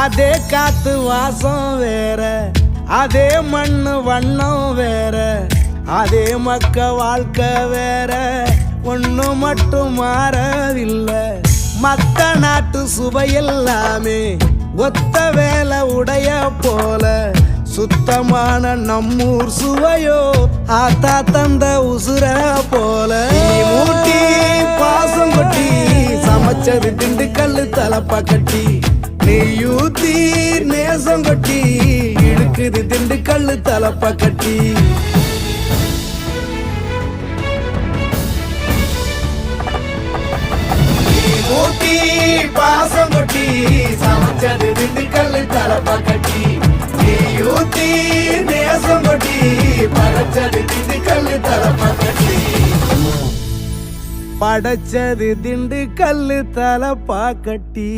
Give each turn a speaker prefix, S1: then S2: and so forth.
S1: அதே காத்து வாசம் வேற, அதே மண்ணு வண்ணம் வேற, அதே மக்க வாழ்க்கை வேற, ஒண்ணு மட்டும் மாறவில்லை. மத்த நாட்டு சுவையெல்லாமே ஒத்த வேலை உடைய போல, சுத்தமான நம்மூர் சுவையோ ஆத்தா தந்த உசுர போல. மூட்டி பாசம் கொட்டி சமைச்சது திண்டுக்கல் தலப்பா கட்டி, நெய்யூத்தி நேசம் கொட்டி இழுக்குது திண்டுக்கல் தலப்பா கட்டி. மூட்டி பாசம் கொட்டி சமைச்சது திண்டுக்கல் தலப்பா கட்டி, நெய்யூத்தி நேசம் கொட்டி படைச்சது திண்டுக்கல் தலப்பா கட்டி. படைச்சது திண்டுக்கல் தலப்பா கட்டி.